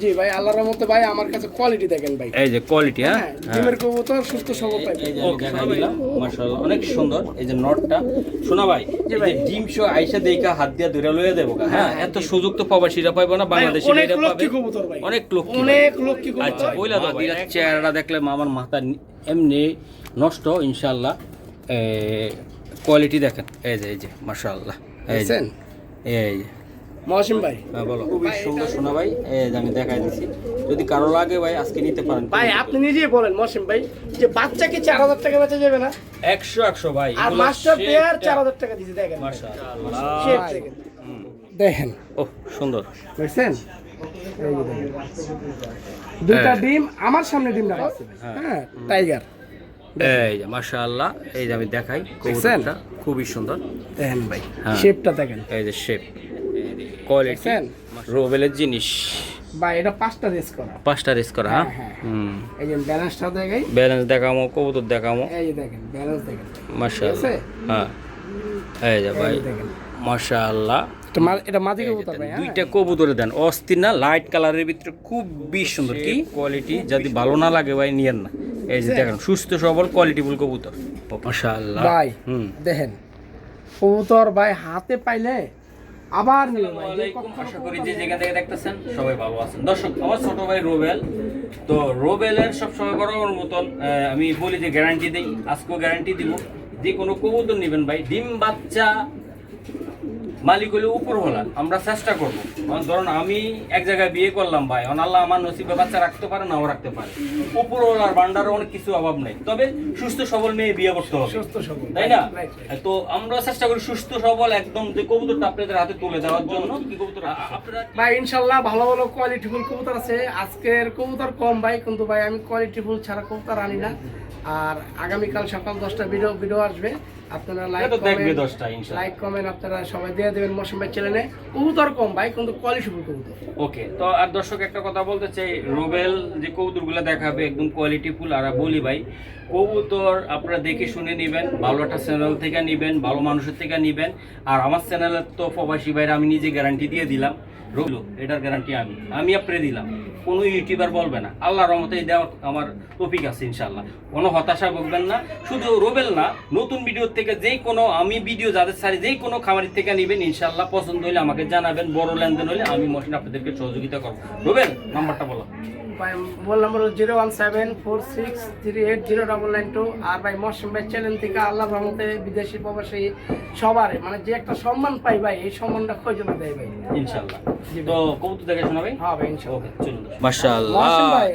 জি ভাই, আল্লাহর রহমতে ভাই আমার কাছে কোয়ালিটি দেখেন ভাই। এই যে কোয়ালিটি, হ্যাঁ ডিমের কবুতর সুস্থ সবল পাই। এই যে আমি দেখাই দিলাম, মাশাআল্লাহ অনেক সুন্দর। এই যে নটটা শোনা ভাই, এই যে ডিম শো আইসা দেইকা হাত দিয়া ধরে লইয়া দেবো, হ্যাঁ এত সুযোগ তো প্রবাসীরা পাইবো না, বাংলাদেশিরা পাবে। অনেক লক্ষ্মী কবুতর ভাই, অনেক লক্ষ্মী কবুতর। আচ্ছা বইলা দাও ভাই, চেহারাটা দেখলে আমার মাথা এমনি নষ্ট ইনশাআল্লাহ। কোয়ালিটি দেখেন, এই যে মাশাআল্লাহ, এই যে মহসিন ভাই বলো। খুবই সুন্দর শোনা ভাই, এই যে আমি দেখাই দিছি, যদি কারো লাগে ভাই আজকে নিতে পারেন ভাই। আপনি নিজেই বলেন মহসিন ভাই যে বাচ্চাকে 4000 টাকা বেচা যাবে না? 100 ভাই, আর মাস্টার পেয়ার 4000 টাকা দিছে। দেখেন মাশাআল্লাহ, শেপ দেখেন ও সুন্দর দেখছেন। এই যে দেখেন দুটা ডিম আমার সামনে ডিম রাখা আছে ভাই। হ্যাঁ টাইগার, এই যে মাশাআল্লাহ। এই যে আমি দেখাই কবুতরটা খুবই সুন্দর, দেখেন ভাই হ্যাঁ। শেপটা দেখেন, এই যে শেপ, কোয়ালিটি রোবেলের জিনিস ভাই। এটা 5টা রেস করা, 5টা রেস করা, হ্যাঁ। এই যে ব্যালেন্সটা দেখাই, ব্যালেন্স দেখামো, কবুতর দেখামো, এই যে দেখেন ব্যালেন্স দেখেন মাশাআল্লাহ, হ্যাঁ এই যে ভাই মাশাআল্লাহ। এটা মাদি কবুতর ভাই, দুইটা কবুতরে দেন, অস্থির না, লাইট কালারের ভিতরে খুবই সুন্দর। কি কোয়ালিটি, যদি ভালো না লাগে ভাই নিয়েন না। এই যে দেখেন সুস্থ সবল কোয়ালিটিফুল কবুতর, মাশাআল্লাহ ভাই। দেখেন কবুতর ভাই হাতে পাইলে আবার নিবে ভাই। আশা করি যে যেখান থেকে দেখতেছেন সবাই ভালো আছেন। দর্শক, আমার ছোট ভাই রোবেল, তো রোবেলের সবসময় বরাবর মতন আমি বলি যে গ্যারান্টি দেই, আজকেও গ্যারান্টি দিব। যে কোনো কবুতর নেবেন ভাই, ডিম বাচ্চা মালিক হলে উপর হলা, আমরা চেষ্টা করবো। ধরুন আমি এক জায়গায় বিয়ে করলাম ভাই, আল্লাহ আমার নসিবে বাচ্চা রাখতে পারে, নাও রাখতে পারে, উপর হলার ভান্ডারে অনেক কিছু অভাব নেই, তবে সুস্থ সবল মেয়ে বিয়ে করতে হবে, তাই না? তো আমরা চেষ্টা করি সুস্থ সবল একদম যে কবুতরটা আপনাদের হাতে তুলে দেওয়ার জন্য। কি কবুতর আপনারা ভাই ইনশাআল্লাহ ভালো ভালো কোয়ালিটিফুল কবুতর আছে। আজকের কবুতর কম ভাই, কিন্তু ভাই আমি কোয়ালিটিফুল ছাড়া কবুতর আনি না। আর আগামীকাল সকাল 10টা ভিডিও আসবে, আপনারা লাইক কমেন্ট আপনারা সবাই দিয়ে দেবেন মৌসুম ভাই চ্যানেলে। কবুতর কম ভাই, কিন্তু কোয়ালিটিফুল কবুতর। ওকে, তো আর দর্শক একটা কথা বলতে চাই, রোবেল যে কবুতরগুলো দেখাবে একদম কোয়ালিটিফুল। আর বলি ভাই, কবুতর আপনারা দেখে শুনে নেবেন, ভালো একটা চ্যানেল থেকে নেবেন, ভালো মানুষের থেকে নেবেন। আর আমার চ্যানেলের তো প্রবাসী ভাইরা আমি নিজে গ্যারান্টি দিয়ে দিলাম, রইলো এটার গ্যারান্টি আমি আপনারে দিলাম, কোনো ইউটিউবার বলবে না। আল্লাহর রহমতে দেওয়ার আমার টপিক আছে ইনশাআল্লাহ, কোনো হতাশা ভুগবেন না। শুধু রোবেল না, নতুন ভিডিও থেকে যেই কোনো আমি ভিডিও যাদের সারি যেই কোনো খামারের থেকে নেবেন ইনশাআল্লাহ, পছন্দ হলে আমাকে জানাবেন, বড় লেনদেন হলে আমি মহসিন আপনাদেরকে সহযোগিতা করবো। রোবেল নাম্বারটা বলো ভাই। Mobile number 01746380992। আর ভাই মৌসুম ভাই চ্যানেল থেকে আল্লাহর রহমতে বিদেশি প্রবাসী সবার মানে যে একটা সম্মান পাই ভাই, এই সম্মানটা খোঁজ না দেয় ভাই ইনশাআল্লাহ। তো কবুতর দেখে শোনা ভাই? হ্যাঁ ভাই ইনশাআল্লাহ। ওকে চলুন মাশাআল্লাহ।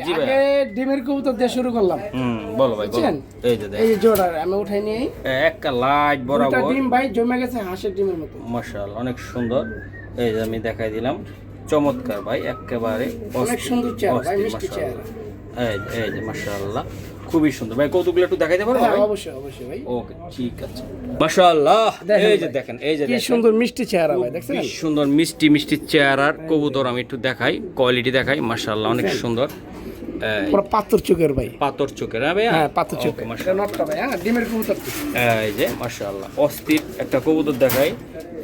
জি ভাই, আগে ডিমের কবুতর দিয়ে শুরু করলাম। বলো ভাই বলো। এই যে এই জোড়া আমি উঠাই নিয়ে একটা লাইট বরাবর ডিম ভাই জমে গেছে হাঁসের ডিমের মতো, মাশাআল্লাহ অনেক সুন্দর। এই যে আমি দেখাই দিলাম, চমৎকার ভাই, একেবারে অনেক সুন্দর চেহারা ভাই, মিষ্টি চেহারা। এই যে মাশাআল্লাহ খুবই সুন্দর ভাই। কৌতুকগুলো একটু দেখাইতে পারবো? হ্যাঁ অবশ্যই অবশ্যই ভাই। ওকে ঠিক আছে। মাশাআল্লাহ, এই যে দেখেন, এই যে কি সুন্দর মিষ্টি চেহারা ভাই, দেখছেন? কি সুন্দর মিষ্টি মিষ্টি চেহারার কবুতর। আমি একটু দেখাই, কোয়ালিটি দেখাই, মাশাআল্লাহ অনেক সুন্দর। পুরো পাথর চোখের ভাই, পাথর চোখের। হ্যাঁ ভাই, হ্যাঁ পাথর চোখ। এটা নটটা ভাই, হ্যাঁ ডিমের কবুতর। এই যে মাশাআল্লাহ অস্থির একটা কবুতর দেখাই।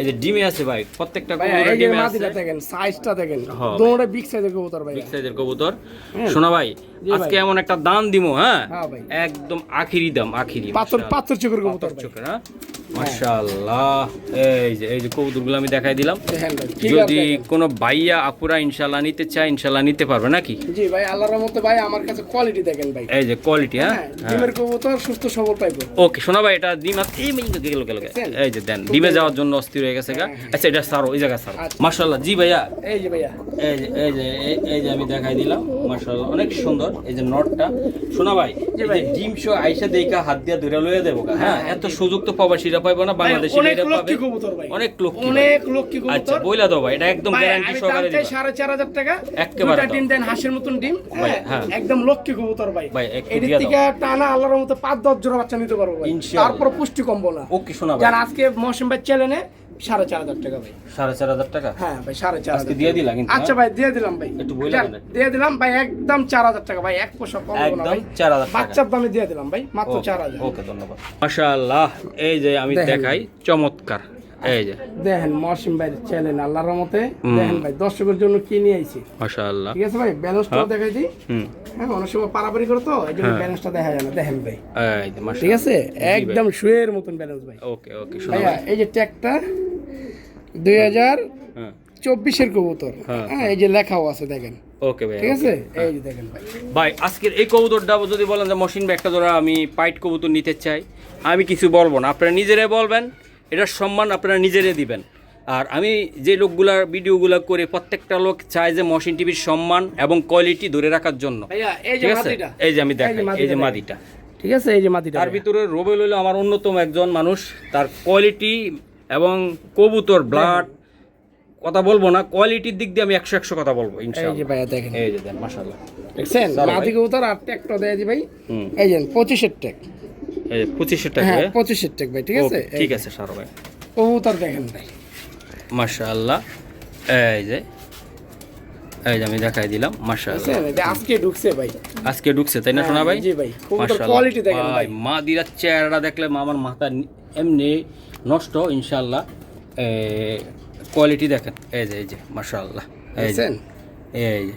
এই যে ডিমে আছে ভাই, প্রত্যেকটা কবুতরের ডিমে আছে। দেখেন সাইজটা দেখেন, দুটোটা বিগ সাইজের কবুতর ভাই, বিগ সাইজের কবুতর। শোনা ভাই, আজকে এমন একটা দাম দিমু, হ্যাঁ একদম আখিরি দাম, আখিরি পাথর চোখের কবুতর চোখের। হ্যাঁ মাশাআল্লাহ। এই যে কবুতরগুলো আমি দেখাই দিলাম। যদি কোনো ভাইয়া আপুরা ইনশাআল্লাহ নিতে চায়, ইনশাআল্লাহ নিতে পারবে নাকি? জি ভাই, আল্লাহর রহমতে ভাই আমার কাছে কোয়ালিটি দেখেন ভাই। এই যে কোয়ালিটি, হ্যাঁ ডিমের কবুতর সুস্থ সবল পাইবো। ওকে শোনা ভাই, এটা ডিম আছে। এই যে দেন, ডিমে যাওয়ার জন্য অস্থির হয়ে গেছে গা। আচ্ছা এটা সারো, এই জায়গা সারো। মাশাআল্লাহ। জি ভাইয়া, এই যে ভাইয়া, এই যে আমি দেখাই দিলাম, মাশাআল্লাহ অনেক সুন্দর। এই যে নটটা শোনা ভাই, এই যে ডিম শো আইসা দেইকা হাত দিয়া ধরে লইয়া দেবো, হ্যাঁ এত সুযোগ তো প্রবাসীরা পাইবো না, বাংলাদেশিরা পাবে। অনেক লক্ষ্মী। আচ্ছা বইলা দাও ভাই, এটা একদম গ্যারান্টি সহকারে দিবা। 4500 টাকা একেবারে ডিম দেন, হাঁসের মতন ডিম, হ্যাঁ একদম লক্ষ্মী কবুতর ভাই। এর থেকে টানা আল্লাহর রহমতে 5-10 জোড়া বাচ্চা নিতে পারবো ভাই, তারপর পুষ্টি কম বলা। ওকে শোনা ভাই, যারা আজকে মৌসুম ভাই চ্যানেলে 4500 টাকা ভাই। 4500 টাকা? হ্যাঁ ভাই 4500 আজকে দিয়ে দিলা কিন্তু। আচ্ছা ভাই দিয়ে দিলাম ভাই, একটু বইলা দেন। দিয়ে দিলাম ভাই, একদম 4000 টাকা ভাই, এক পয়সা কম হবে না ভাই, 4000 টাকা বাচ্চার দামে দিয়ে দিলাম ভাই, মাত্র 4000। ওকে ধন্যবাদ। মাশাআল্লাহ। এই যে আমি দেখাই, চমৎকার এই যে দেখেন মহসিন ভাই চ্যানেল আল্লাহর রহমতে দেখেন ভাই দর্শকের জন্য কি নিয়ে আইছি মাশাআল্লাহ। ঠিক আছে ভাই ব্যালেন্সটাও দেখাই দিই। হুম হ্যাঁ অনেক সময় পারাপারি করে তো এই জন্য ব্যালেন্সটা দেখা যায় না। দেখেন ভাই এই যে মাশাআল্লাহ ঠিক আছে একদম শুয়ের মতন ব্যালেন্স ভাই। ওকে ওকে শোনো ভাইয়া এই যে ট্যাগটা 2024 হ্যাঁ এর কবুতর। হ্যাঁ এই যে লেখাও আছে দেখেন। ওকে ভাই ঠিক আছে এই যে দেখেন ভাই। ভাই আজকের এই কবুতরটা যদি বলেন যে মহসিন ভাই একটা ধরা আমি পাইট কবুতর নিতে চাই, আমি কিছু বলবো না, আপনারা নিজেরাই বলবেন, এটার সম্মান আপনারা নিজেরাই দিবেন। আর আমি যে লোকগুলার ভিডিওগুলো করে প্রত্যেকটা লোক চায় যে মহসিন টিভির সম্মান এবং কোয়ালিটি ধরে রাখার জন্য। ভাইয়া এই যে ঠিক আছে মাদিটা এই যে আমি দেখাই এই যে মাদিটা, ঠিক আছে এই যে মাদিটা তার ভিতরে রোবেল হলো আমার অন্যতম একজন মানুষ, তার কোয়ালিটি এবং কবুতর ব্লাড কথা বলবো না, কোয়ালিটির দিক দিয়ে আমি 100 কথা বলবো এই যে ইনশাআল্লাহ। ভাইয়া দেখেন এই যে দেন মাশাআল্লাহ দেখছেন চলো মাদি ভাই। কবুতর আর ট্যাগটা দেয় জি ভাই। হুম এই যে 25 এর ট্যাগ। এই যে 2500 টাকা হ্যাঁ 25 এর ট্যাগ ভাই ঠিক আছে। ওকে, ঠিক আছে সারো ভাই কবুতর দেখেন ভাই মাশাআল্লাহ। এই যে আমি দেখাই দিলাম মাশাআল্লাহ। দেখছেন এটা আজকে ঢুকছে ভাই। আজকে ঢুকছে তাই না শোনা ভাই? জি ভাই কবুতর মাশাআল্লাহ কোয়ালিটি দেখেন ভাই। মাদিরার চেহারাটা দেখলে আমার মাথা এমনি নষ্ট ইনশাআল্লাহ। কোয়ালিটি দেখেন এই যে মাশাআল্লাহ। এই যে দেখছেন এই যে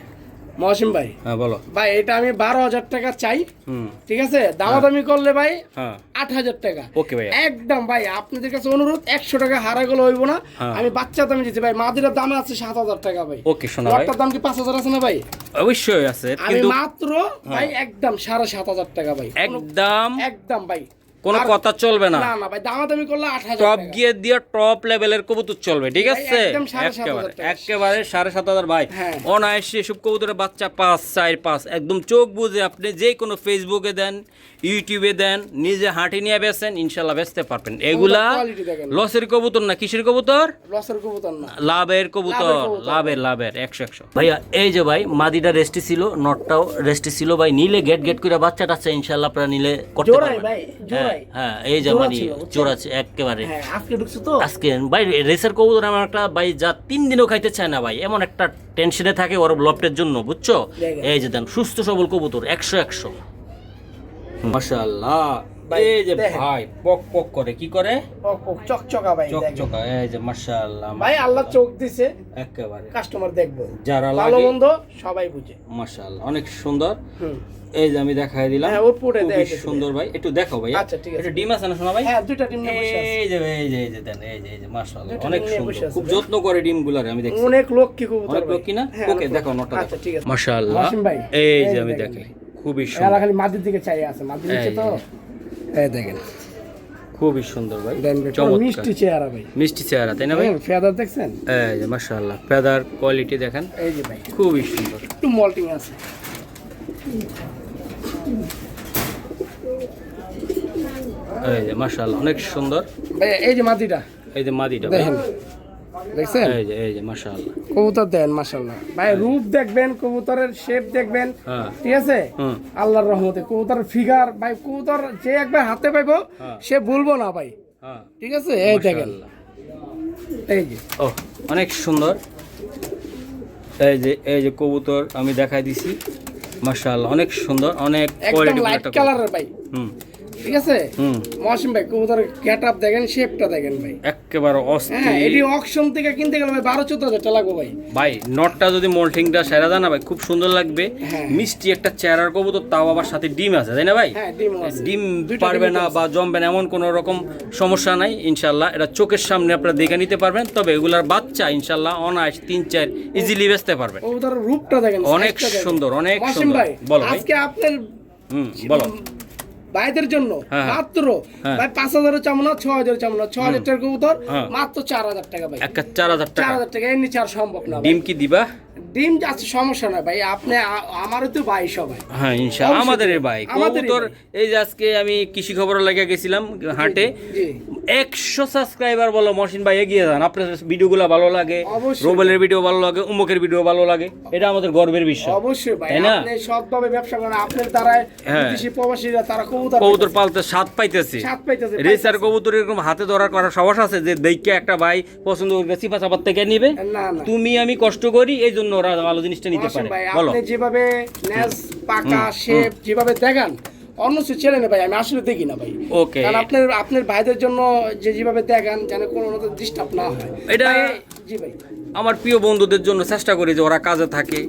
মহসিন ভাই হ্যাঁ বলো। ভাই এটা আমি 12,000 টাকা চাই। হুম ঠিক আছে দামাদামি করলে ভাই হ্যাঁ 8,000 টাকা। ওকে ভাই একদম ভাই আপনাদের কাছে অনুরোধ 100 টাকা হারা গেলে হইব না। হ্যাঁ। আমি বাচ্চা দামে দিচ্ছি ভাই মাদিরার দাম আছে 7,000 টাকা ভাই। ওকে শোনা ভাই লটটার দাম কি 5,000 আছে না ভাই? অবশ্যই আছে আমি কিন্তু মাত্র ভাই একদম 7,500 টাকা ভাই। একদম একদম ভাই কোনো আর- কথা চলবে না, না না ভাই দামাদামি করলে 8,000 টপ টাকা। গিয়ে দিয়ে টপ লেভেলের কবুতর চলবে ঠিক ভাই, আছে। একদম 7,500 টাকা। একেবারে 7,500 ভাই। হ্যাঁ। অনায়াসে এসব কবুতরের বাচ্চা 5 4 5 একদম চোখ বুঝে আপনি যে কোনো ফেসবুকে দেন ইউটিউবে দেন নিজে হাঁটি নিয়ে বেচেন ইনশাল্লাহ বেচতে পারবেন। এগুলা quality দেখেন। লসের কবুতর না, কিসের কবুতর? লসের কবুতর না লাভের কবুতর, লাভের 100 ভাইয়া। এই যে ভাই মাদিটা রেস্টি ছিল, নটটাও রেস্টি ছিল ভাই। নিলে গেট করে বাচ্চা টাচ্চা ইনশাল্লাহ আপনারা নিলে করতে জোড়াই পারবেন। ভাই জোড়াই। হ্যাঁ এই যে জোড়া মাদি ছিল, বুঝছেন? জোড়া আছে একেবারে। হ্যাঁ আজকে ঢুকছে তো। আজকে ভাই রেসার কবুতর আমার একটা ভাই যা 3 দিনও খাইতে চায় না ভাই, এমন একটা টেনশনে থাকে ওর লফটের জন্য বুঝছো। দেখেন। এই যে দেন সুস্থ সবল কবুতর 100 মাশাআল্লাহ। ভাই, এই যে দেখেন। ভাই পক করে কি করে চকচকা ভাই দেখেন। চকচকা। এই যে মাশাআল্লাহ ভাই আল্লাহ চোখ দিছে একেবারে কাস্টমার দেখবো যারা ভালো লাগে মন্দ সবাই বুঝে। মাশাআল্লাহ অনেক সুন্দর। হুম এই যে আমি দেখাই দিলাম হ্যাঁ, ওর পুরো খুবই দেখাইতেছি। সুন্দর ভাই, একটু দেখো ভাই। আচ্ছা, ঠিক আছে। একটু ডিম আছে না শোনা ভাই? হ্যাঁ দুইটা টিম নিয়ে বসে আছে। এই যে দেন এই যে মাশাআল্লাহ দুইটা অনেক ডিম নিয়ে সুন্দর, বসে আছে খুব ভাই। যত্ন করে ডিমগুলার আমি দেখছি। অনেক লোক কি কবুতর অনেক ভাই। লোক কিনা হ্যাঁ, ওকে অনেক দেখো লোক। নটা আচ্ছা ঠিক আছে। মাশাআল্লাহ। ওয়াসিম ভাই, এই এই যে যে আমি দেখেন দেখাই খুবই এরা সুন্দর, খালি মাটির দিকে চাই আছে মাটির নিচে এই তো। এই দেখেন খুবই সুন্দর ভাই, দেন ভাই, পুরো চমৎকার মিষ্টি চেহারা ভাই। মিষ্টি চেহারা তাই না ভাই? ফেদার দেখছেন? এই যে মাশাআল্লাহ ফেদার কোয়ালিটি দেখেন এই যে ভাই খুবই সুন্দর। একটু মল্টিং আছে। এই যে মাশাআল্লাহ অনেক সুন্দর। ভাই এই যে মাটিটা এই যে মাদিটা ভাই, দেখেন দেখছেন এই যে মাশাআল্লাহ। কবুতর দেন মাশাআল্লাহ ভাই। রূপ দেখবেন কবুতরের শেপ দেখবেন হ্যাঁ ঠিক আছে। হুম আল্লাহর রহমতে কবুতরের ফিগার ভাই কবুতর যে একবার হাতে পাইবো হ্যাঁ। সে ভুলবো না ভাই হ্যাঁ ঠিক আছে। এই দেখেন মাশাআল্লাহ। এই যে ও অনেক সুন্দর। এই যে কবুতর আমি দেখাই দিছি মাশাআল্লাহ অনেক সুন্দর, অনেক একদম কোয়ালিটি লাইট কালারের ভাই হুম ঠিক আছে। হুম মহসিন ভাই কবুতরের গেটআপ দেখেন শেপটা দেখেন ভাই। একেবারে হ্যাঁ অস্থির এটি অকশন থেকে কিনতে গেলে ভাই 12-14 হাজার টাকা লাগবে ভাই। ভাই। নটটা যদি মোল্টিংটা সেরা দেয় না ভাই খুব সুন্দর লাগবে, হ্যাঁ। মিষ্টি একটা চেহারার কবুতর, তাও আবার সাথে ডিম আছে তাই না ভাই? হ্যাঁ ডিম আছে। ডিম দুইটা পারবে ডিমই না আছে। বা জমবে না এমন কোনো রকম সমস্যা নাই ইনশাল্লাহ। এটা চোখের সামনে আপনারা দেখে নিতে পারবেন, তবে এগুলার বাচ্চা ইনশাল্লাহ অনায়াস 3-4 ইজিলি বেচতে পারবেন। কবুতরের রূপটা দেখেন অনেক size টা দেখেন। সুন্দর, অনেক মহসিন সুন্দর। ভাই বলো ভাই। আজকে আপনার বলো ভাইদের জন্য হ্যাঁ। মাত্র হ্যাঁ। ভাই 5,000 চামো না 6,000 চামো না 6,000 টাকার কবুতর হ্যাঁ। মাত্র 4,000 টাকা ভাই। একটা 4,000 টাকা 4,000 টাকা এর নিচে আর সম্ভব না ভাই। ডিম কি দিবা? ডিম যাচ্ছে সমস্যা না ভাই। আপনি আমারও তো ভাই সবাই। হ্যাঁ ইনশাআল্লাহ অবশ্যই। আমাদের ভাই আমাদেরই কবুতর। ভাই। এই যে আজকে আমি কৃষি খবর লাগিয়ে গেছিলাম হাটে, জি 100 সাবস্ক্রাইবার বলো মহসিন ভাই এগিয়ে যান। আপনার ভিডিওগুলো ভালো লাগে, অবশ্যই। রোবেলের ভিডিও ভালো লাগে, উমুকের ভিডিও ভালো লাগে, এটা আমাদের গর্বের বিষয় অবশ্যই ভাই। তাই না? আপনি সৎভাবে ব্যবসা করেন আপনার দ্বারায় হ্যাঁ। বিদেশি প্রবাসীরা তারা কবুতর কবুতর পাইতেছে। পালতে স্বাদ পাইতেছে। স্বাদ পাইতেছে, রেসার পাইতেছে। কবুতর এরকম হাতে ধরার করার সাহস আছে যে দেখে একটা ভাই পছন্দ করে চিপা চাপার থেকে নিবে। না না তুমি আমি কষ্ট করি এই জন্য ওরা ভালো জিনিসটা নিতে মহসিন পারে। ভাই বলো আপনি যেভাবে নেজ পাকা শেপ যেভাবে দেখান অন্য চ্যানেলে ভাই আমি আসলে দেখি না ভাই। ওকে, কারণ আপনার ভাইদের জন্য যেভাবে দেখান যেন কোনো ডিস্টার্ব না হয় এটা জি ভাই আমার প্রিয় বন্ধুদের জন্য চেষ্টা করি যে ওরা কাজে থাকে,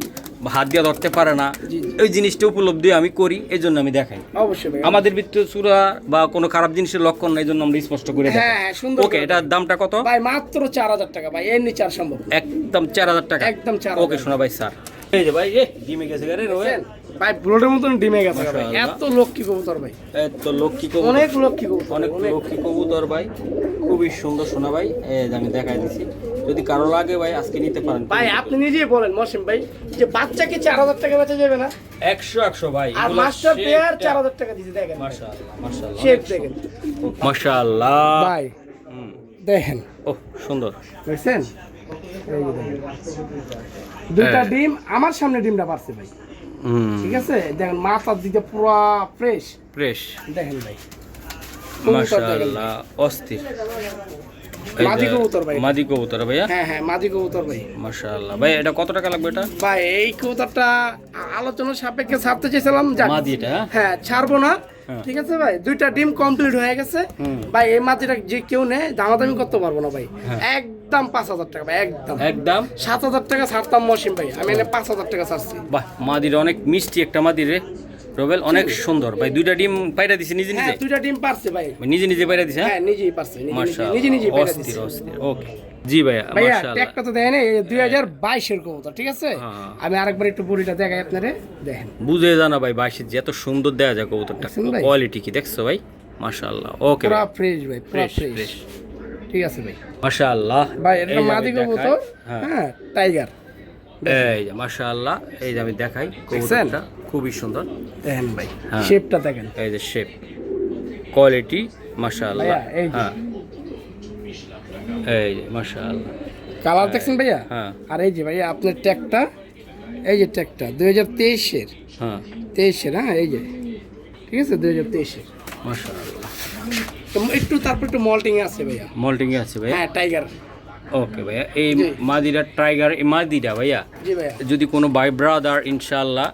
হাত দিয়ে ধরতে পারে না, জি। ওই জিনিসটা উপলব্ধি আমি করি, এই জন্য আমি দেখাই। অবশ্যই ভাই। আমাদের ভিতরে চূড়া বা কোনো খারাপ জিনিসের লক্ষণ নাই, এই জন্য আমরা স্পষ্ট করে দেখাই। হ্যাঁ সুন্দর। ওকে, এটার দামটা কত ভাই? মাত্র 4000 টাকা ভাই, এর নিচে আর সম্ভব না। একদম 4000 টাকা। একদম 4000। ওকে শোনা ভাই স্যার, এই যে ভাই ডিমে গেছে গারে রোয়েল ভাই ব্লডের মতন ডিমে গেছে ভাই, মাশাআল্লাহ। এত লক্ষ্মী কবুতর ভাই, এত লক্ষ্মী কবুতর, অনেক লক্ষ্মী কবুতর, অনেক লক্ষ্মী কবুতর ভাই, খুবই সুন্দর শোনা ভাই। এই যে আমি দেখাই দিছি, যদি কারো লাগে ভাই আজকে নিতে পারেন ভাই। আপনি নিজেই বলেন মহসিন ভাই যে বাচ্চা কি 4000 টাকা বেচা যাবে না? 100 ভাই। আর মাস্টার পেয়ার 4000 টাকা দিছে, দেখেন মাশাআল্লাহ মাশাআল্লাহ শেপ দেখেন মাশাআল্লাহ ভাই, দেখেন ও সুন্দর। বুঝছেন? এই যে দেখেন দুইটা ডিম আমার সামনে ডিমটা পারছে ভাই, ঠিক আছে? দেখেন মাথার দিকে পুরো ফ্রেশ ফ্রেশ, দেখেন ভাই, মাশাআল্লাহ অস্থির। মাদি কবুতর ভাই, মাদি কবুতর ভাইয়া? হ্যাঁ হ্যাঁ মাদি কবুতর ভাই। মাশাআল্লাহ ভাই, এটা কত টাকা লাগবে এটা? ভাই এই কবুতরটা আলোচনার সাপেক্ষে ছাড়তে চাইছিলাম, যাক মাদিটা হ্যাঁ ছাড়বো না, হ্যাঁ। ঠিক আছে ভাই? দুইটা ডিম কমপ্লিট হয়ে গেছে ভাই। এই মাটিটা যে কেউ নেয় দামাদামি করতে পারবো না ভাই, একদম 5000 টাকা ভাই, একদম একদম 7000 টাকা ছাড়তাম মহসিন ভাই, আমি এনে 5000 টাকা ছাড়ছি। বাহ, মাদির অনেক মিষ্টি একটা মাদি রে রোবেল, অনেক সুন্দর ভাই। দুইটা ডিম পাইরা দিছে নিজে নিজে? হ্যাঁ দুইটা ডিম পারছে ভাই, নিজে নিজে পাইরা দিছে? হ্যাঁ নিজেই পারছে, মাশাআল্লাহ নিজে নিজে পেরে অস্থির দিছে অস্থির। ওকে জি ভাইয়া, ভাইয়া। মাশাআল্লাহ। ট্যাগটা তো দেখেন, এই 2022 এর কবুতর, ঠিক আছে? হ্যাঁ। আমি আরেকবার একটু বড়িটা দেখাই আপনারে, দেখেন বুঝে জানা ভাই, বাইশের যে এত সুন্দর দেয়া যায় কবুতরটা, দেখছেন ভাই? কোয়ালিটি কি দেখছো ভাই? মাশাআল্লাহ। ওকে পুরো ফ্রেশ ভাই, পুরো ফ্রেশ ফ্রেশ, ফ্রেশ, ঠিক আছে ভাই। মাশাআল্লাহ ভাই এটা এই যে মাদি আমি দেখাই। কবুতর, হ্যাঁ হ্যাঁ টাইগার, এই যে মাশাআল্লাহ, এই যে আমি দেখাই কবুতরটা খুবই সুন্দর। দেখেন ভাই হ্যাঁ। শেপটা দেখেন এই যে শেপ, কোয়ালিটি মাশাআল্লাহ। ভাইয়া, এই যে। হ্যাঁ এই যে মাশাআল্লাহ, কালার দেখছেন ভাইয়া? হ্যাঁ। আর এই যে ভাইয়া আপনার ট্যাগটা, এই যে ট্যাগটা 2023 এর, হ্যাঁ 23 এর, হ্যাঁ এই যে, ঠিক আছে 2023 এর। মাশাআল্লাহ। তো একটু তারপর একটু মল্টিং আছে ভাইয়া, মল্টিং এ আছে ভাই? হ্যাঁ টাইগার। ওকে ভাইয়া, এই জি। মাদিরা টাইগার, এই মাদিটা ভাইয়া জি ভাইয়া। যদি কোনো ভাই ব্রাদার ইনশাআল্লাহ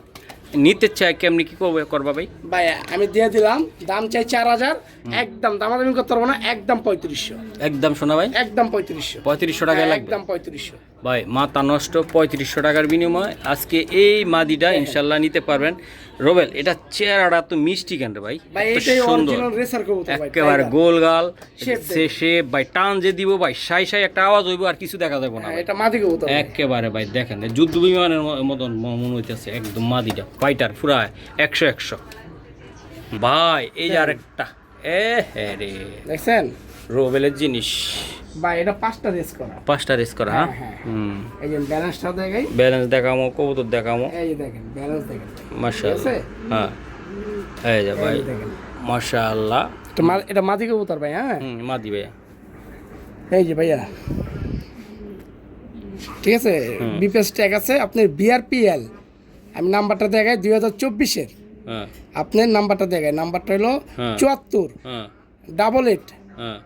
নিতে চায়, কেমনি কি করবা ভাই? ভাইয়া আমি দিয়ে দিলাম, দাম চাই 4000, একদম দামাদামি করতে পারবো না, একদম 3500, একদম শোনা ভাই, একদম 3500, 3500 টাকা লাগবে একদম 3500 ভাই। মাথা নষ্ট 3500 টাকার বিনিময়ে আজকে এই মাদিটা ইনশাআল্লাহ নিতে পারবেন। রোবেল, এটা চেহারাটা তো মিষ্টি কেন রে ভাই? ভাই এত এটাই সুন্দর, অরিজিনাল রেসার কবুতর ভাই, একেবারে টাইগার। গোল গাল, Shape সে শেপ ভাই, টান যে দিব ভাই, সাই সাই একটা আওয়াজ হইব, আর কিছু দেখা যাবে না হ্যাঁ, ভাই। এটা মাদি কবুতর ভাই। একেবারে ভাই দেখেন, যুদ্ধ বিমানের মতন মনে হইতেছে একদম মাদিটা, ফাইটার পুরা 100 ভাই। এই যে আরেকটা, হ্যাঁ রে দেখছেন রোবেলের জিনিস, ভাই? এটা 5টা রেস করা, 5টা রেস করা। হ্যাঁ হ্যাঁ, হুম, এই যে ব্যালেন্সটা দেখাই, ব্যালেন্স দেখামো, কবুতর দেখামো, এই যে দেখেন ব্যালেন্স দেখেন, মাশাআল্লাহ। হ্যাঁ এই যে ভাই এই দেখেন মাশাআল্লাহ। এটা মাদি কবুতর ভাই, হ্যাঁ মাদি ভাইয়া, এই যে ভাইয়া, ঠিক আছে? বিপিএস ট্যাগ আছে আপনার, বিআরপিএল। আমি নাম্বারটা দেখাই 2024 এর, হ্যাঁ আপনার নাম্বারটা দেখাই, নাম্বারটা হলো হ্যাঁ। 74 হ্যাঁ 88 হ্যাঁ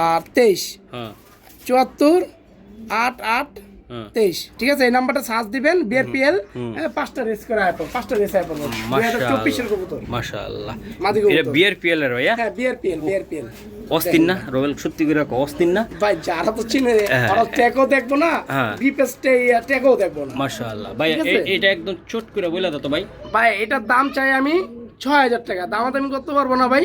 আর 23, হ্যাঁ 74 88 হ্যাঁ 23, ঠিক আছে? এই নাম্বারটা সার্চ দিবেন, বিআরপিএল, 5টা রেস করে আইপো, 5টা রেস আইপো 2024 এর কবুতর, মাশাআল্লাহ। মাদি এটা কবুতর। বিআরপিএল এর ভাইয়া? হ্যাঁ বিআরপিএল। অস্থির না রোবেল? সত্যি করে অস্থির না ভাই যারা তো চিনে, হ্যাঁ। ওরা ট্যাগও দেখবো না, হ্যাঁ। বিপিএস ট্যাগও দেখবো না। মাশাআল্লাহ ভাই, ঠিক আছে? এটা একদম চট করে বলে দাও তো ভাই। ভাই এটার দাম চাই আমি 6000 টাকা, দামাদামি করতে পারবো না ভাই,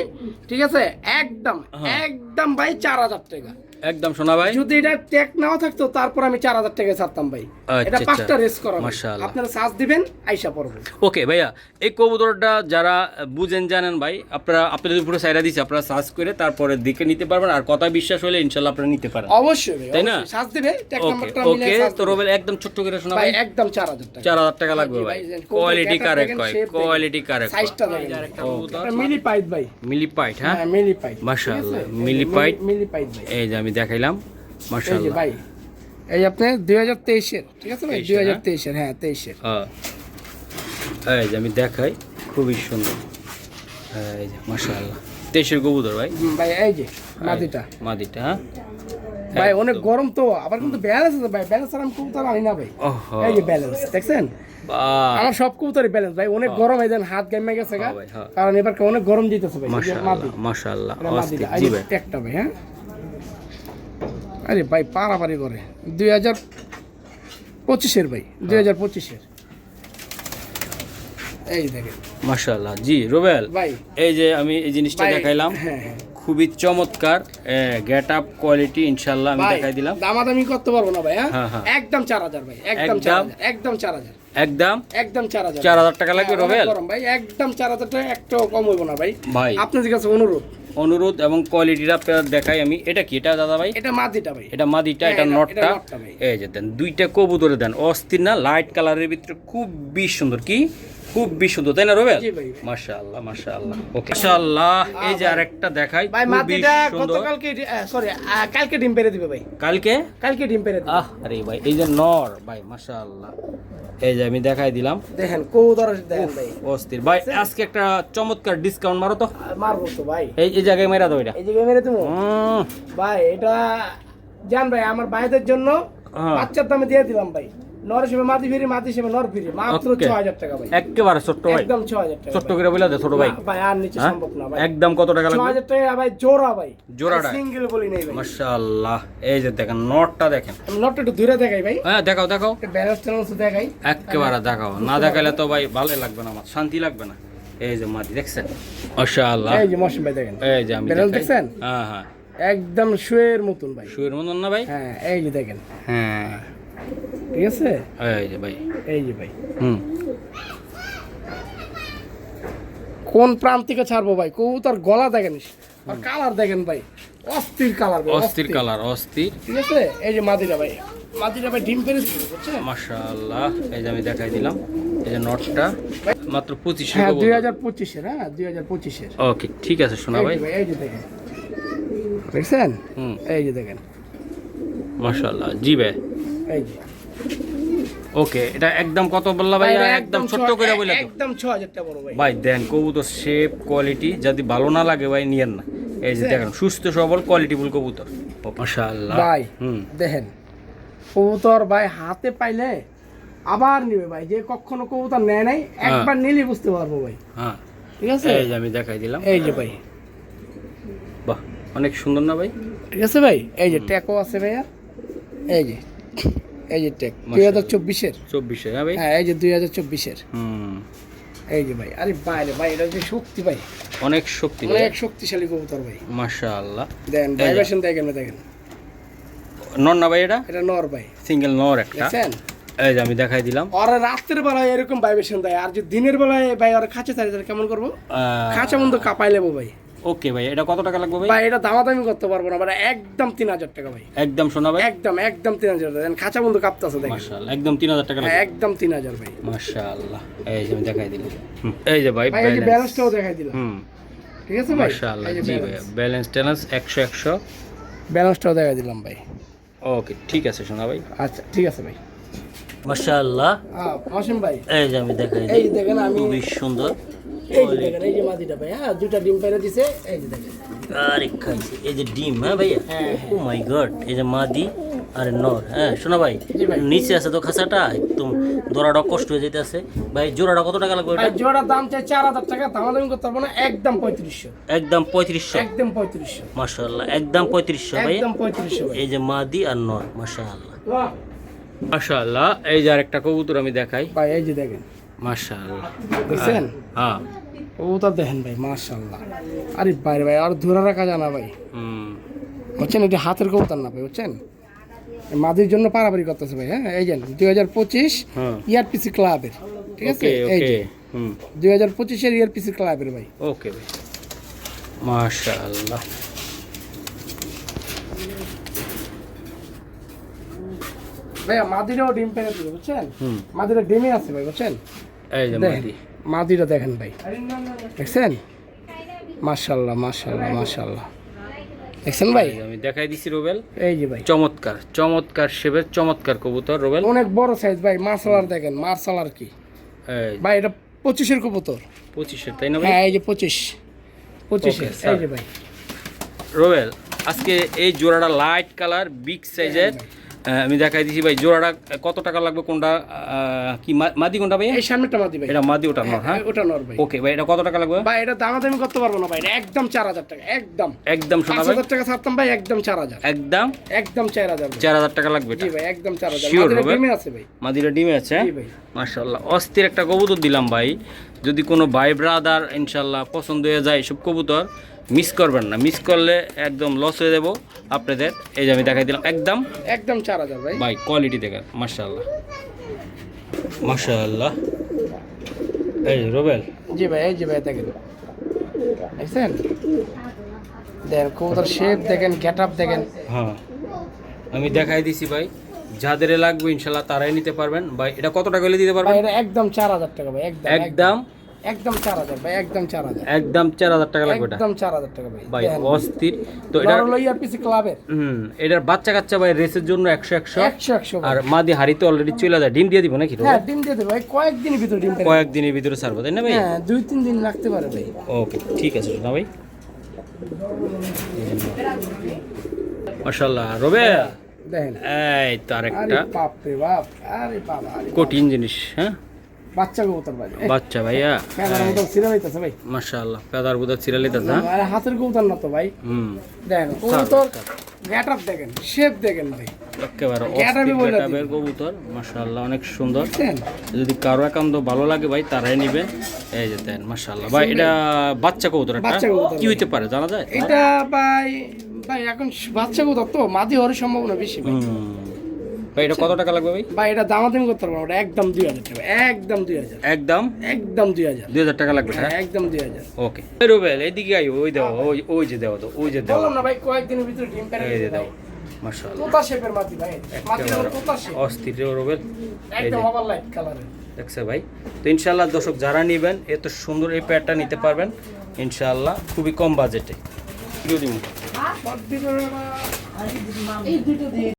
ঠিক আছে? একদম একদম ভাই 4000 টাকা, একদম শোনা ভাই। যদি এটা ট্যাগ নাও থাকতো তারপর আমি 4000 টাকা ছাড়তাম ভাই। আচ্ছা, এটা 5টা আচ্ছা। রেস করা, মাশাআল্লাহ। আপনারা সার্চ দিবেন আইসা পড়বো। ওকে ভাইয়া, এই কবুতরটা যারা বুঝেন জানেন ভাই, আপনাদের উপরে সাইরা দিচ্ছে, আপনারা সার্চ করে তারপরে দিকে নিতে পারবেন, আর কথা বিশ্বাস হলে ইনশাআল্লাহ আপনারা নিতে পারেন। অবশ্যই ভাই, তাই না? সার্চ দিবে, ট্যাগ ওকে নাম্বারটা মিলে ওকে, সার্চ তো রোবেল একদম ছোট্ট করে শোনা ভাই, ভাই। একদম 4000 টাকা, 4000 টাকা লাগবে জি ভাই। ভাই, কোয়ালিটি দেখেন, কারেক্ট দেখেন, হয়, shape দেখেন, কোয়ালিটি কারেক্ট। সাইজটা দেখেন। কবুতর এটা মিলি পাইট ভাই, মিলি পাইট, হ্যাঁ হ্যাঁ মিলি পাইট, মাশাআল্লাহ, ঠিক আছে? মিলি পাইট। মিলি পাইট ভাই, এই যে আমি দেখাইলাম, এই যে মাশাআল্লাহ। ভাই, এই আপনি 2023 এর, ঠিক আছে ভাই? 23 এর, 2023 এর, হ্যাঁ 23 এর। এই যে আমি দেখাই, খুবই সুন্দর। এই যে মাশাআল্লাহ, 23 কবুতর ভাই। ভাই এই যে মাদিটা মাদিটা, হ্যাঁ ভাই, অনেক গরম তো, আবার কিন্তু ব্যালেন্স আছে ভাই, ব্যালেন্স আর আমি কবুতর আনি না ভাই। ওহো, এই যে ব্যালেন্স দেখছেন, বাহ, আমার সব কবুতরই ব্যালেন্স ভাই, অনেক গরম এই দেন হাত গাইমে গেছে গা, হ্যাঁ ভাই, হ্যাঁ। কারণ এবার অনেক গরম দিতেছে ভাই। এই যে মাশাআল্লাহ মাদি, মাশাআল্লাহ এটা অস্থির। মাদিটা, জি এই যে ভাই, ট্যাগটা ভাই। হ্যাঁ, আরে ভাই পারাপারি করে 2025-এর ভাই, 2025-এর। এই দেখেন মাশাআল্লাহ। জি রুবেল, ভাই, এই যে আমি এই জিনিসটা ভাই, দেখাইলাম, হ্যাঁ হ্যাঁ খুবই চমৎকার গেট আপ কোয়ালিটি, ইনশাআল্লাহ আমি ভাই, দেখাই দিলাম। দামাদামি করতে পারবো না ভাই। হ্যাঁ, হ্যাঁ হ্যাঁ। একদম 4000 ভাই, একদম একদম? 4000, একদম 4000, একদম একদম 4000, 4000 টাকা লাগবে হ্যাঁ, অনেক রুবেল গরম ভাই, একদম 4000 টাকা, একটাও কম হইব না ভাই। ভাই। আপনাদের কাছে অনুরোধ, অনুরোধ এবং কোয়ালিটিটা আপনার দেখাই আমি। এটা কি, এটা দাদা ভাই? এটা মাদিটা ভাই, এটা মাদিটা, হ্যাঁ, এটা এটা নটটা। নটটা ভাই। এই যে দেন দুইটা কবুতরে দেন, অস্থির না? লাইট কালারের ভিতরে খুবই সুন্দর, কি খুবই সুন্দর, তাই না রুবেল? জি ভাই। মাশাআল্লাহ মাশাআল্লাহ। ওকে মাশাআল্লাহ। এই যে আরেকটা দেখাই, ভাই খুবই মাদিটা সুন্দর। গতকালকে, সরি কালকে ডিম পেরে দিবে ভাই, কালকে? কালকে ডিম পেরে দিবে। আরে ভাই, এই যে নর ভাই, মাশাআল্লাহ। এই যে আমি দেখাই দিলাম, দেখেন কবুতর দেখেন ভাই, অস্থির ভাই। আজকে একটা চমৎকার ডিসকাউন্ট মারো তো, মারবো তো ভাই, এই জায়গায় মেরা দাও এটা। এই জায়গায় মেরে দেবো হুম, ভাই। এটা জান ভাই, আমার ভাইদের জন্য হ্যাঁ। বাচ্চার দামে দিয়ে দিলাম ভাই, নর হিসেবে মাদি ফিরি, মাদি হিসেবে নর ফিরি, মাত্র Okay. 6000 টাকা ভাই, একেবারে ছোট্ট ভাই, একদম 6000 টাকা ছোট্ট ভাই। করে বলে দে ছোট ভাই। না, ভাই আর নিচে হ্যাঁ? সম্ভব না ভাই, একদম কত টাকা লাগবে? 6000 টাকা ভাই, জোড়া ভাই, জোড়াটা? সিঙ্গেল বলি নাই ভাই। মাশাআল্লাহ। এই যে দেখেন নটটা দেখেন, আমি নটটা একটু দূরে দেখাই ভাই, হ্যাঁ দেখাও দেখাও, ব্যালেন্স ট্যালেন্স দেখাই। একেবারে দেখাও, না দেখাইলে তো ভাই ভালো লাগবে না, আমার শান্তি লাগবে না। এই যে মাদি দেখছেন, মাশাআল্লাহ। এই যে মৌসুম ভাই দেখেন, এই যে আমি ব্যালেন্স দেখাই। দেখছেন? হ্যাঁ হ্যাঁ, একদম শুয়ের মতন ভাই। শুয়ের মতন না ভাই? হ্যাঁ এই যে দেখেন, হ্যাঁ, ঠিক আছে, এই যে ভাই। এই যে ভাই হুম, কোন প্রান্তিকে ছাড়বো ভাই, কবুতর গলা দেখেন আর কালার দেখেন ভাই, অস্থির কালার ভাই, অস্থির কালার, অস্থির। ঠিক আছে। এই যে মাদিরা ভাই, মাদিরা ভাই ডিম পেরে দিচ্ছে, বুঝছেন? মাশাআল্লাহ। এই যে আমি দেখাই দিলাম, এই যে নটটা মাত্র 2500 হ্যাঁ টাকা। 2025-এর, হ্যাঁ 2025-এর। ওকে ঠিক আছে শোনা ভাই। এই যে দেখেন, দেখছেন? হুম, এই যে দেখেন, মাশাআল্লাহ। জি ভাই, এই যে ওকে। এটা একদম কত বললা ভাই? এটা একদম ছোট্ট করে বলে দাও একদম 6000 টাকা বড় ভাই। ভাই। দেন কবুতর শেপ কোয়ালিটি যদি ভালো না লাগে ভাই নিয়েন না। এই যে দেখেন সুস্থ সবল কোয়ালিটিফুল কবুতর, মাশাআল্লাহ ভাই হুম, দেখেন কবুতর ভাই হাতে পাইলে আবার নিবে ভাই, যে কখনো কবুতর নেয় নাই, একবার নিলে বুঝতে পারবো ভাই, হ্যাঁ। ঠিক আছে। এই যে আমি দেখাই দিলাম, এই যে ভাই, বাহ অনেক সুন্দর না ভাই? ঠিক আছে ভাই। এই যে ট্যাকও আছে ভাইয়া, এই যে, এই যে ট্যাক মাশাআল্লাহ। 2024-এর, 2400, হ্যাঁ ভাই। হ্যাঁ এই যে 2024-এর, হুম, এই যে ভাই। আরে ভাই রে ভাই, এটা যে শক্তি ভাই, অনেক শক্তি ভাই, অনেক শক্তিশালী কবুতর ভাই। মাশাআল্লাহ। দেন এই যে। ভাইব্রেশন দেখেন, দেখেন নর না ভাই? এটা এটা নর ভাই, সিঙ্গেল নর একটা। দেখছেন? এই যে আমি দেখাই দিলাম, আর রাতের বেলায় এরকম ভাইব্রেশন দেয়, আর যে দিনের বেলায় ভাই ওরা খাঁচা চাই, কেমন করবো? খাঁচা মতো কাঁপাই লেবো ভাই। ওকে ভাই। এটা কত টাকা লাগবে ভাই? ভাই এটা দামাদামি করতে পারবো না ভাই, একদম 3000 টাকা ভাই, একদম শোনা ভাই, একদম একদম 3000 টাকা। খাঁচা বন্ধু কাঁপতেছে দেখেন, মাশাআল্লাহ। একদম 3000 টাকা লাগবে, একদম 3000 ভাই। মাশাআল্লাহ। এই যে আমি দেখাই দিলাম, হুম, এই যে ভাই ভাই এই যে ব্যালেন্স, ব্যালেন্সটাও দেখাই দিলাম, হুম, ঠিক আছে ভাই। মাশাআল্লাহ। এই যে জি ভাই, ব্যালেন্স ট্যালেন্স 100 ব্যালেন্সটাও দেখাই দিলাম ভাই। ওকে ঠিক আছে শোনা ভাই, আচ্ছা ঠিক আছে ভাই। মাশাআল্লাহ। অসীম ভাই, এই যে আমি দেখাই এই যে দেখেন, আমি খুবই সুন্দর, এই যে দেখেন, এই যে মাদিটা ভাই, হ্যাঁ দুটা ডিম পেরে দিছে, এই যে দেখেন। আরে খাইছে। এই যে ডিম, হ্যাঁ ভাইয়া, ও মাই গড। এই যে মাদি আর নর, হ্যাঁ শোনা ভাই। জি ভাই। নিচে আছে তো খাঁচাটা, একদম দোড়াটা কষ্ট হয়ে যেতেছে ভাই। জোড়াটা কত টাকা লাগবে ভাই এটা? জোড়ার দাম চাই 4000 টাকা, দামাদামি করতে পারবো না, একদম 3500, একদম 3500, একদম 3500, মাশাআল্লাহ। একদম 3500 ভাই। একদম 3500 ভাই। এই যে মাদি আর নর, মাশাআল্লাহ মাশাআল্লাহ। এই যে আরেকটা কবুতর আমি দেখাই, ভাই এই যে দেখেন, মাশাআল্লাহ। দেখছেন? হ্যাঁ, কবুতর দেখেন ভাই, মাশাআল্লাহ। আরে বাইরে ভাই, আর ধরে রাখা জানা ভাই, হুম, বুঝছেন? এটা হাতের কবুতর না ভাই, বুঝছেন? মাদির জন্য পারাপারি করতেছে ভাই। হ্যাঁ এই যে 2025 হ্যাঁ, ইয়ারপিসি ক্লাবের, ঠিক আছে? ওকে এই ওকে, যে হুম, 2025-এর ইয়ারপিসি ক্লাবের ভাই। ওকে ভাই, মাশাআল্লাহ। ভাই মাদিরাও ডিম পেরে দিবে, বুঝছেন? হুম, মাদিরা ডিমে আছে ভাই, বুঝছেন? এই যে দেখেন, মাদি, মাদিরা দেখেন ভাই, দেখছেন? মাশাআল্লাহ মাশাআল্লাহ মাশাআল্লাহ, দেখছেন ভাই? এই যে আমি দেখাই দিছি রুবেল, এই যে ভাই চমৎকার চমৎকার শেপের চমৎকার কবুতর রুবেল। অনেক বড় সাইজ ভাই, মার্শালার দেখেন, মার্শালার কি এই ভাই, এটা 25-এর কবুতর। 2500, তাই না ভাই? হ্যাঁ এই যে 25-এর, Okay, এই যে ভাই। রুবেল, আজকে এই জোড়াটা লাইট কালার বিগ সাইজের আমি দেখাই দিছি ভাই, জোড়াটা কত টাকা লাগবে, কোনটা কি মাদি কোনটা ভাই? এই সামনেটা মাদি ভাই। এটা মাদি, ওটা নর। হ্যাঁ ওটা নর ভাই। ওকে ভাই, এটা কত টাকা লাগবে ভাই? এটা দামাদামি করতে পারবো না ভাই, এটা একদম 4000 টাকা, একদম একদম শোনা ভাই, 5000 টাকা ছাড়তাম ভাই, একদম 4000, একদম একদম 4000 ভাই। 4000 টাকা লাগবে জি ভাই, একদম 4000। Sure, মাদিরা রুবেল? ডিমে আছে ভাই। মাদিরা ডিমে আছে। জি ভাই। মাশাআল্লাহ, অস্থির একটা কবুতর দিলাম ভাই। যদি কোনো ভাই ব্রাদার ইনশাল্লাহ পছন্দ হয়ে যায় সব কবুতর, মিস করবেন না, মিস করলে একদম লস হয়ে দেবো আপনাদের। এই যে আমি দেখাই দিলাম একদম একদম 4000 ভাই। ভাই, কোয়ালিটি দেখেন, মাশাআল্লাহ মাশাআল্লাহ। এই রুবেল, জি ভাই, এই যে ভাই দেখেন, দেখছেন? দেখেন কবুতর শেপ দেখেন, গেটআপ দেখেন। হ্যাঁ আমি দেখাই দিছি ভাই, যাদের লাগবে ইনশাল্লাহ তারাই নিতে পারবেন ভাই। এটা কত টাকা হলে দিতে ভাই পারবেন? এটা একদম 4000 টাকা ভাই, একদম একদম একদম 4000 ভাই, একদম 4000, একদম 4000 টাকা লাগবে এটা একদম 4000 টাকা ভাই। ভাই, দেখেন, অস্থির। তো এটা লইয়া পিসি ক্লাবের এটার বাচ্চা কাচ্চা ভাই রেসের জন্য 100 100 আর মাদি হাড়িতে অলরেডি চলে যায়, ডিম দিয়ে দিব নাকি রুবেল? হ্যাঁ, ডিম দিয়ে দেবে ভাই, কয়েকদিনের ভিতরে ডিম পেড়ে। কয়েকদিনের ভিতরে ছাড়বো তাই না ভাই? হ্যাঁ, 2-3 দিন লাগতে পারে ভাই। ওকে ঠিক আছে না ভাই। মাশাআল্লাহ রুবেল, দেখেন, এই তো আরে আরেকটা বাপ রে বাপ, আরে বাবা, আরে কঠিন জিনিস। হ্যাঁ বাচ্চা কবুতর ভাই, বাচ্চা ভাইয়া, ক্যামেরার মতো ছিঁড়ে হইতাছে ভাই। মাশাআল্লাহ, পেদার বুদার ছিড়ালিতে না। আরে হাতের কবুতর না তো ভাই। দেখেন কবুতর গেটআপ দেখেন, শেপ দেখেন ভাই, একেবারে গ্যাটাবি অস্থির বলে গেটাবের কবুতর, মাশাআল্লাহ অনেক সুন্দর। দেখছেন? যদি কারো একান্ত ভালো লাগে ভাই তারাই নিবে। এই যে দেন, মাশাআল্লাহ ভাই, এটা বাচ্চা কবুতর, একটা বাচ্চা কবুতর কি হইতে পারে জানা যায়? এটা ভাই, ভাই এখন বাচ্চা কবুতর তো মাদি হওয়ার সম্ভাবনা বেশি ভাই। ভাই এটা কত টাকা লাগবে ভাই? ভাই এটা দামাদামি করতে পারবো না, ওটা একদম 2000 টাকা, একদম 2000, একদম একদম 2000, 2000 টাকা লাগবে। হ্যাঁ হ্যাঁ একদম 2000। ওকে রুবেল, এইদিকে আই, ওই দাও, ওই যে দাও, তো ওই যে দাও, বললাম না ভাই, কয়েকদিনের ভিতরে ডিম পেড়ে এই যে দিবে দাও, ভাই। মাশাআল্লাহ তোতা শেপের মাদি ভাই, মাদির একেবারে তোতা শেপ, অস্থির রুবেল। এই একদম যে ওভার লাইট কালারের। দেখছে ভাই। তো ইনশাআল্লাহ দর্শক যারা নেবেন এত সুন্দর এই প্যাডটা নিতে পারবেন ইনশাআল্লাহ, খুবই কম বাজেটে। সব দিনের এই দুটো দিয়ে